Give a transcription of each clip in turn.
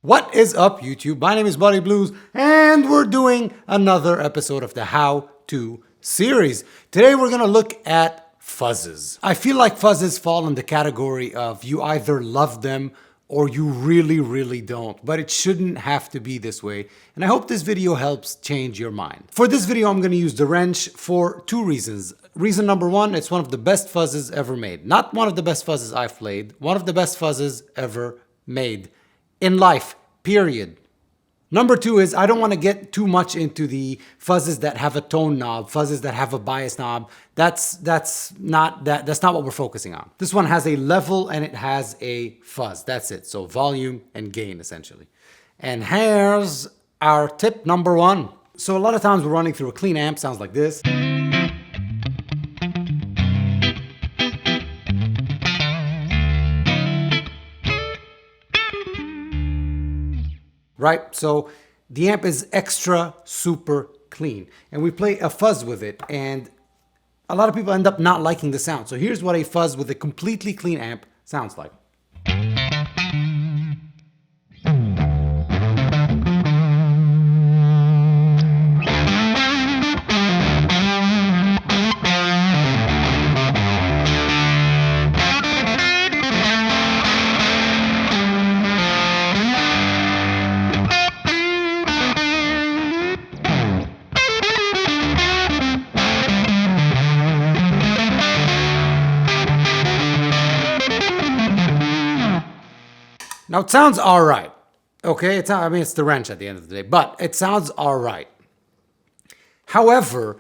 What is up, YouTube? My name is Buddy Blues, and we're doing another episode of the How To series. Today we're gonna look at fuzzes. I feel like fuzzes fall in the category of you either love them or you really don't, but it shouldn't have to be this way, and I hope this video helps change your mind. For this video, I'm gonna use the wrench for two reasons. Reason number one, it's one of the best fuzzes ever made. Not one of the best fuzzes I've played, one of the best fuzzes ever made. In life, period. Number two is I don't want to get too much into the fuzzes that have a tone knob, fuzzes that have a bias knob. That's not what we're focusing on. This one has a level and it has a fuzz. That's it. So volume and gain essentially. And here's our tip number one. So a lot of times we're running through a clean amp, sounds like this. Right? So the amp is extra super clean and we play a fuzz with it, and a lot of people end up not liking the sound. So here's what a fuzz with a completely clean amp sounds like. Now it sounds all right, okay? It's the wrench at the end of the day, but it sounds all right. However,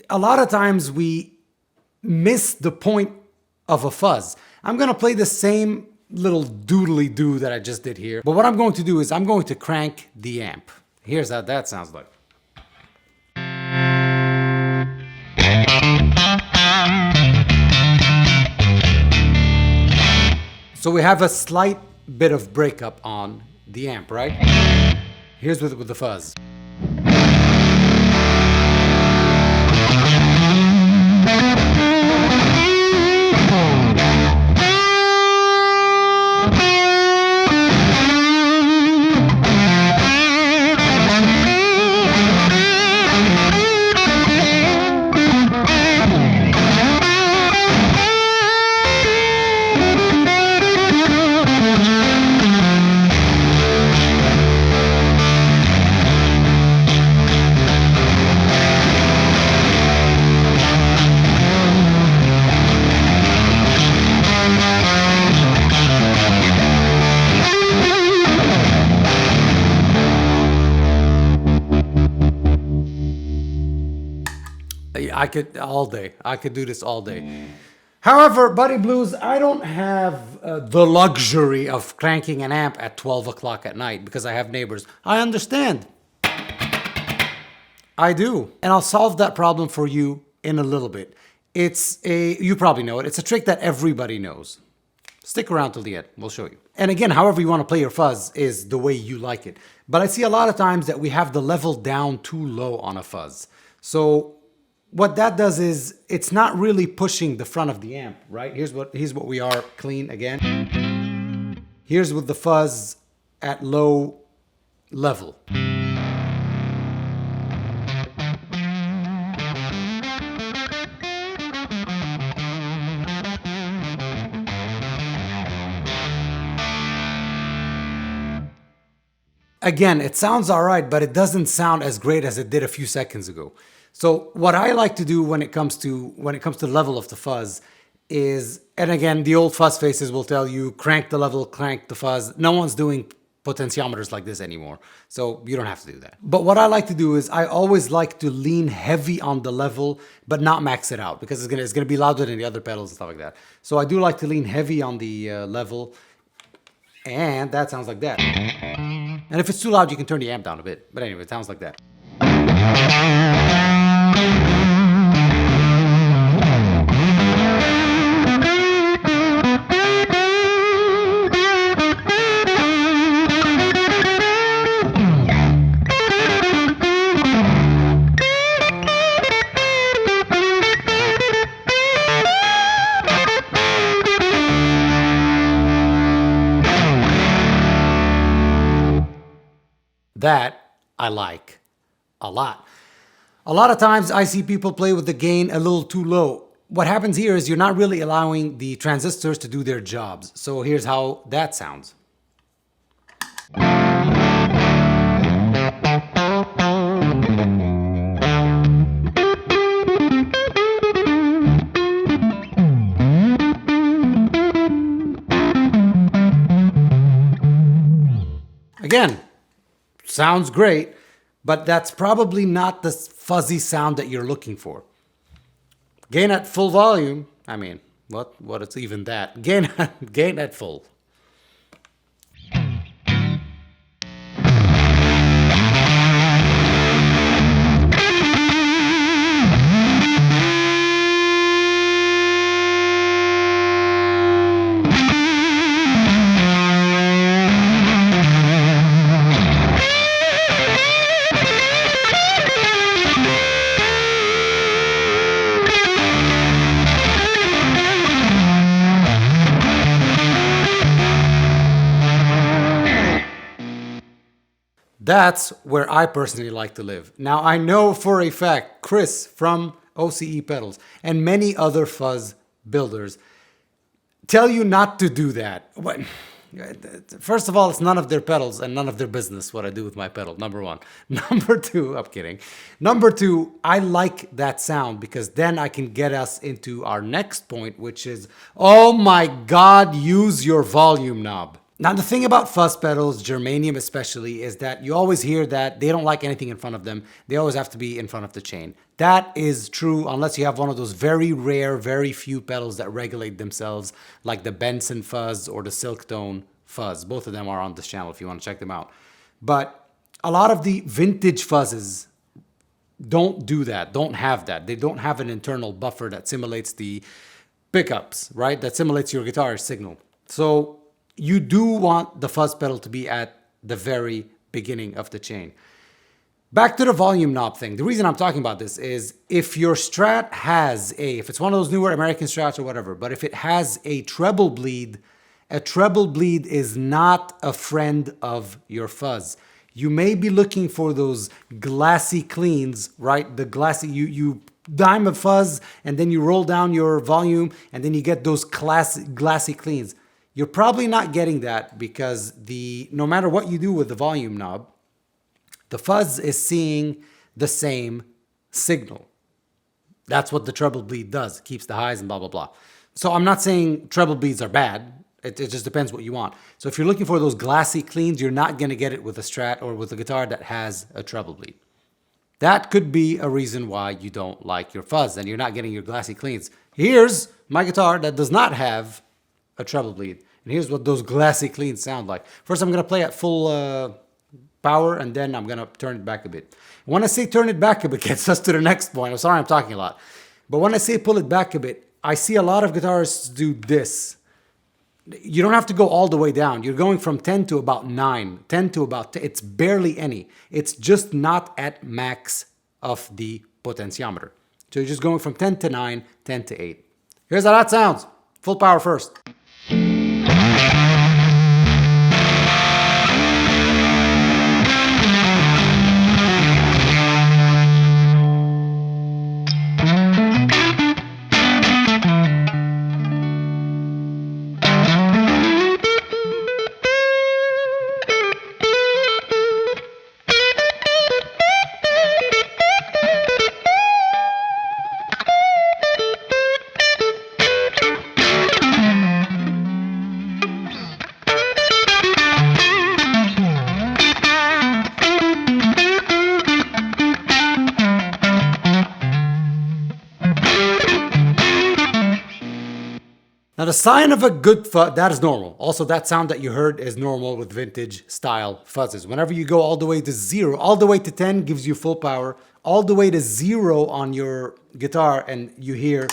a lot of times we miss the point of a fuzz. I'm gonna play the same little doodly do that I just did here, but what I'm going to do is I'm going to crank the amp. Here's how that sounds like. So we have a slight bit of breakup on the amp, right? Here's with the fuzz. I could all day. I could do this all day. However, Buddy Blues, I don't have the luxury of cranking an amp at 12 o'clock at night because I have neighbors. I understand. I do. And I'll solve that problem for you in a little bit. You probably know it. It's a trick that everybody knows. Stick around till the end. We'll show you. And again, however you want to play your fuzz is the way you like it. But I see a lot of times that we have the level down too low on a fuzz. So what that does is it's not really pushing the front of the amp, right? Here's what we are clean again. Here's with the fuzz at low level. Again, it sounds all right, but it doesn't sound as great as it did a few seconds ago. So what I like to do when it comes to the level of the fuzz is, and again, the old fuzz faces will tell you, crank the level, crank the fuzz. No one's doing potentiometers like this anymore, so you don't have to do that. But what I like to do is I always like to lean heavy on the level, but not max it out because it's gonna be louder than the other pedals and stuff like that. So I do like to lean heavy on the level, and that sounds like that. And if it's too loud, you can turn the amp down a bit. But anyway, it sounds like that. That I like a lot. A lot of times I see people play with the gain a little too low. What happens here is you're not really allowing the transistors to do their jobs. So here's how that sounds. Again, sounds great, but that's probably not the fuzzy sound that you're looking for. Gain at full volume, I mean, what is even that? Gain at full. That's where I personally like to live. Now, I know for a fact Chris from OCE Pedals and many other fuzz builders tell you not to do that. First of all, it's none of their pedals and none of their business what I do with my pedal, number one. Number two, I'm kidding. Number two, I like that sound because then I can get us into our next point, which is, oh my God, use your volume knob. Now, the thing about fuzz pedals, germanium especially, is that you always hear that they don't like anything in front of them. They always have to be in front of the chain. That is true unless you have one of those very rare, very few pedals that regulate themselves, like the Benson Fuzz or the Silktone Fuzz. Both of them are on this channel if you want to check them out. But a lot of the vintage fuzzes don't do that, don't have that. They don't have an internal buffer that simulates the pickups, right? That simulates your guitar signal. So you do want the fuzz pedal to be at the very beginning of the chain. Back to the volume knob thing. The reason I'm talking about this is if your Strat has if it's one of those newer American Strats or whatever, but if it has a treble bleed is not a friend of your fuzz. You may be looking for those glassy cleans, right? The glassy, you dime a fuzz and then you roll down your volume and then you get those glassy cleans. You're probably not getting that because no matter what you do with the volume knob, the fuzz is seeing the same signal. That's what the treble bleed does. It keeps the highs and blah, blah, blah. So I'm not saying treble bleeds are bad. It just depends what you want. So if you're looking for those glassy cleans, you're not going to get it with a Strat or with a guitar that has a treble bleed. That could be a reason why you don't like your fuzz and you're not getting your glassy cleans. Here's my guitar that does not have a treble bleed. And here's what those glassy cleans sound like. First, I'm going to play at full power, and then I'm going to turn it back a bit. When I say turn it back a bit, gets us to the next point. I'm sorry I'm talking a lot. But when I say pull it back a bit, I see a lot of guitarists do this. You don't have to go all the way down. You're going from 10 to about 9, 10 to about 10. It's barely any. It's just not at max of the potentiometer. So you're just going from 10 to 9, 10 to 8. Here's how that sounds. Full power first. Now the sign of a good fuzz, that is normal. Also that sound that you heard is normal with vintage style fuzzes. Whenever you go all the way to 0, all the way to 10 gives you full power, all the way to 0 on your guitar and you hear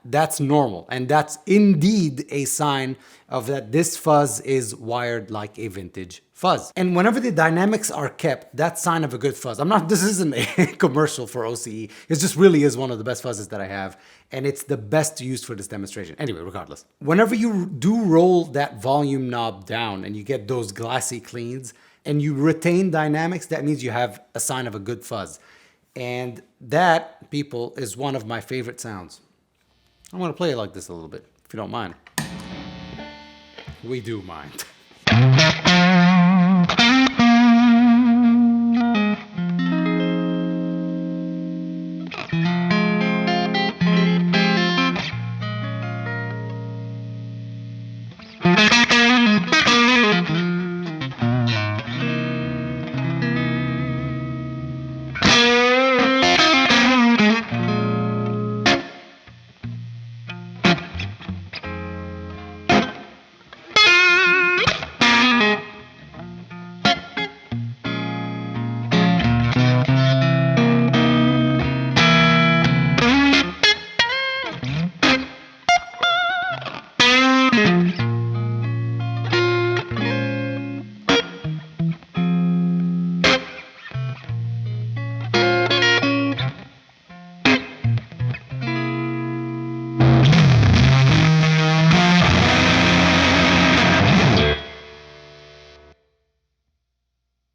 that's normal. And that's indeed a sign of that this fuzz is wired like a vintage fuzz. And whenever the dynamics are kept, that's sign of a good fuzz. This isn't a commercial for OCE. It just really is one of the best fuzzes that I have. And it's the best used for this demonstration. Anyway, regardless. Whenever you do roll that volume knob down and you get those glassy cleans and you retain dynamics, that means you have a sign of a good fuzz. And that, people, is one of my favorite sounds. I want to play it like this a little bit, if you don't mind. We do mind.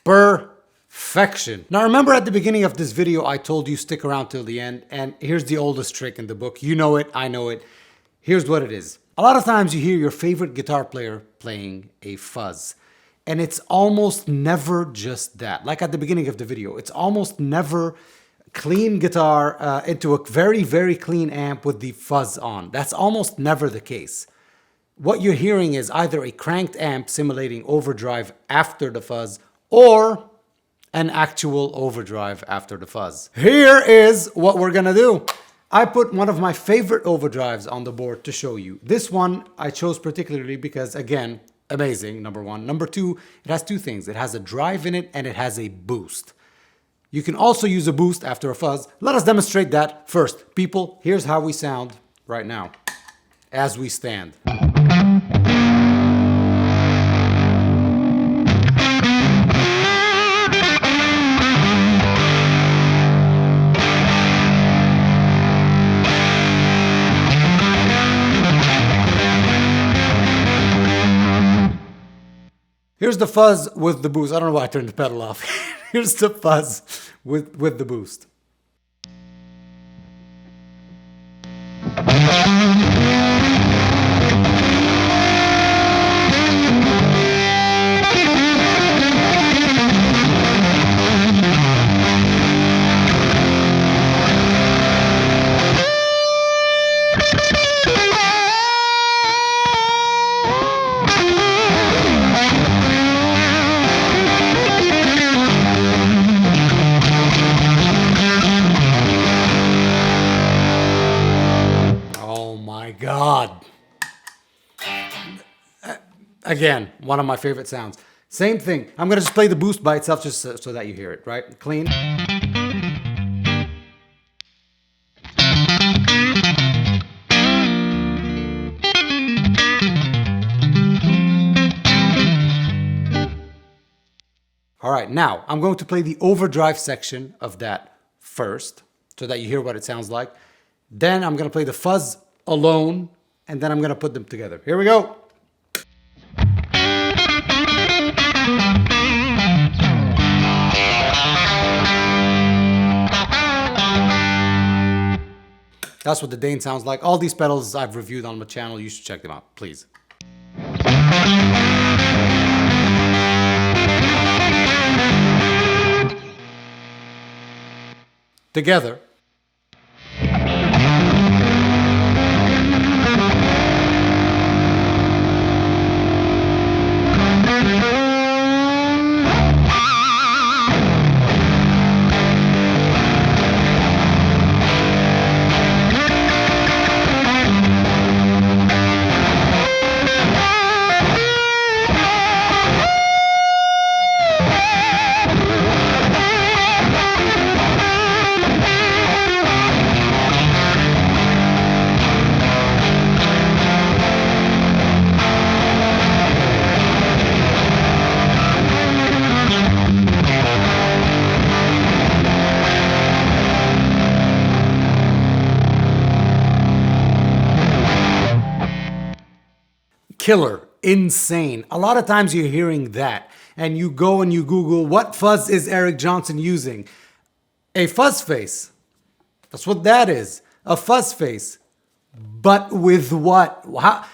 Perfection. Now remember at the beginning of this video, I told you stick around till the end, and here's the oldest trick in the book. You know it, I know it. Here's what it is. A lot of times you hear your favorite guitar player playing a fuzz, and it's almost never just that. Like at the beginning of the video, it's almost never clean guitar into a very, very clean amp with the fuzz on. That's almost never the case. What you're hearing is either a cranked amp simulating overdrive after the fuzz, or an actual overdrive after the fuzz. Here is what we're gonna do. I put one of my favorite overdrives on the board to show you. This one I chose particularly because, again, amazing, number one. Number two, it has two things. It has a drive in it and it has a boost. You can also use a boost after a fuzz. Let us demonstrate that first. People, here's how we sound right now as we stand. Here's the fuzz with the boost. I don't know why I turned the pedal off. Here's the fuzz with the boost. God. Again, one of my favorite sounds. Same thing. I'm going to just play the boost by itself just so that you hear it, right? Clean. All right, now I'm going to play the overdrive section of that first so that you hear what it sounds like. Then I'm going to play the fuzz alone, and then I'm going to put them together. Here we go. That's what the Dane sounds like. All these pedals I've reviewed on my channel. You should check them out, please. Together. killer, insane. A lot of times you're hearing that and you go and you Google, what fuzz is Eric Johnson using? A fuzz face. That's what that is. A fuzz face. But with what? How,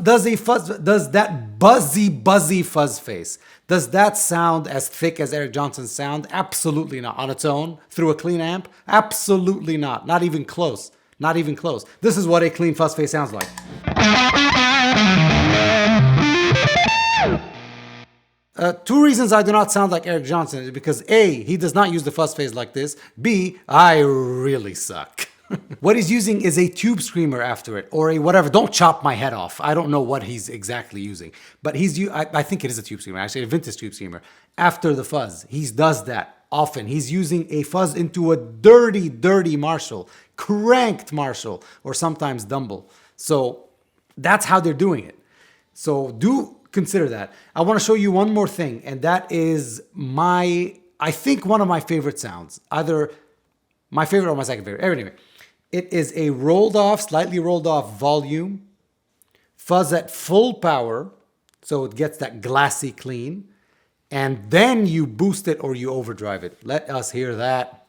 does that buzzy fuzz face, does that sound as thick as Eric Johnson's sound? Absolutely not. On its own, through a clean amp? Absolutely not. Not even close. Not even close. This is what a clean fuzz face sounds like. Two reasons I do not sound like Eric Johnson is because A, he does not use the fuzz face like this. B, I really suck. What he's using is a tube screamer after it, or a whatever. Don't chop my head off. I don't know what he's exactly using, but I think it is a tube screamer, actually a vintage tube screamer. After the fuzz, he does that often. He's using a fuzz into a dirty Marshall, cranked Marshall, or sometimes Dumble. So that's how they're doing it. So do consider that. I want to show you one more thing, and that is I think one of my favorite sounds, either my favorite or my second favorite. Anyway, it is a slightly rolled off volume, fuzz at full power, so it gets that glassy clean, and then you boost it or you overdrive it. Let us hear that.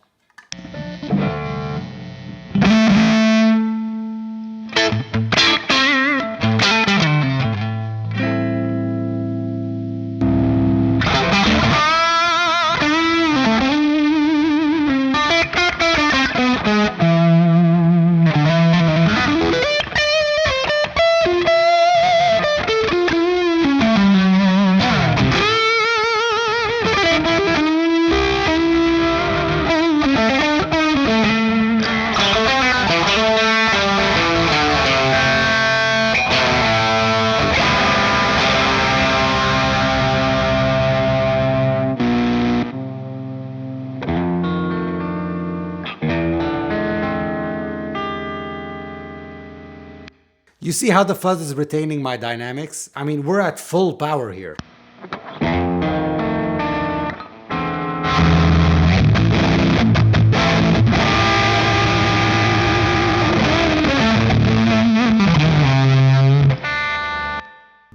You see how the fuzz is retaining my dynamics? I mean, we're at full power here.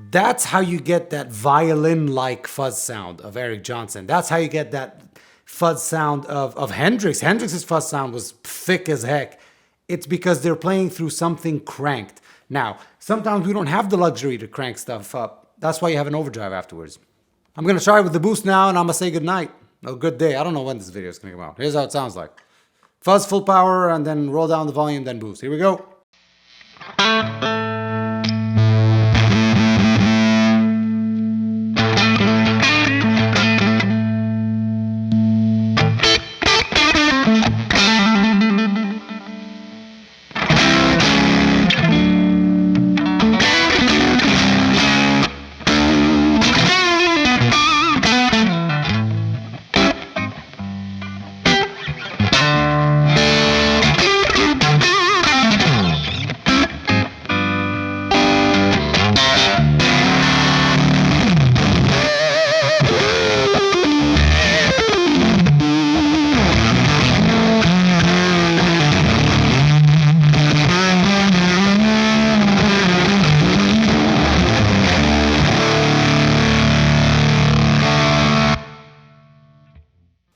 That's how you get that violin-like fuzz sound of Eric Johnson. That's how you get that fuzz sound of Hendrix. Hendrix's fuzz sound was thick as heck. It's because they're playing through something cranked. Now, sometimes we don't have the luxury to crank stuff up. That's why you have an overdrive afterwards. I'm going to try with the boost now, and I'm going to say goodnight. A good day. I don't know when this video is going to come out. Here's how it sounds like. Fuzz full power, and then roll down the volume, then boost. Here we go.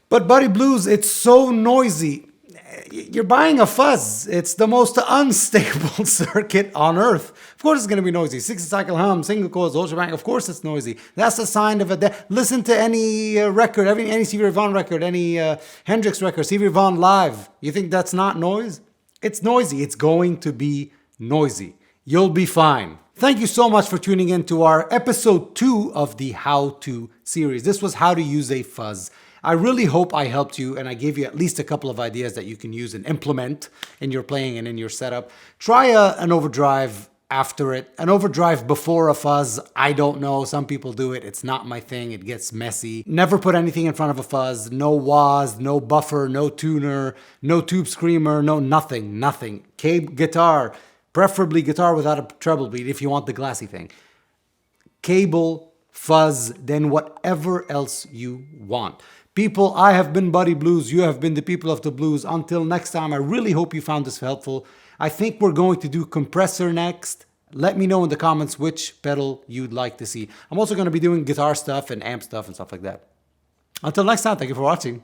But Buddy Blues, it's so noisy. You're buying a fuzz. It's the most unstable circuit on earth. Of course it's going to be noisy. 60 cycle hum, single coils, ultra bank. Of course it's noisy. That's a sign of a listen to any record, any Stevie Ray Vaughan record, any Hendrix record, Stevie Ray Vaughan live. You think that's not noise? It's noisy. It's going to be noisy. You'll be fine. Thank you so much for tuning in to our episode 2 of the How To series. This was how to use a fuzz. I really hope I helped you and I gave you at least a couple of ideas that you can use and implement in your playing and in your setup. Try an overdrive after it. An overdrive before a fuzz, I don't know. Some people do it. It's not my thing. It gets messy. Never put anything in front of a fuzz. No wah, no buffer, no tuner, no tube screamer, no nothing. Guitar, preferably guitar without a treble beat if you want the glassy thing. Cable, fuzz, then whatever else you want. People, I have been Buddy Blues. You have been the people of the blues. Until next time, I really hope you found this helpful. I think we're going to do compressor next, Let me know in the comments which pedal you'd like to see. I'm also going to be doing guitar stuff and amp stuff and stuff like that. Until next time, thank you for watching.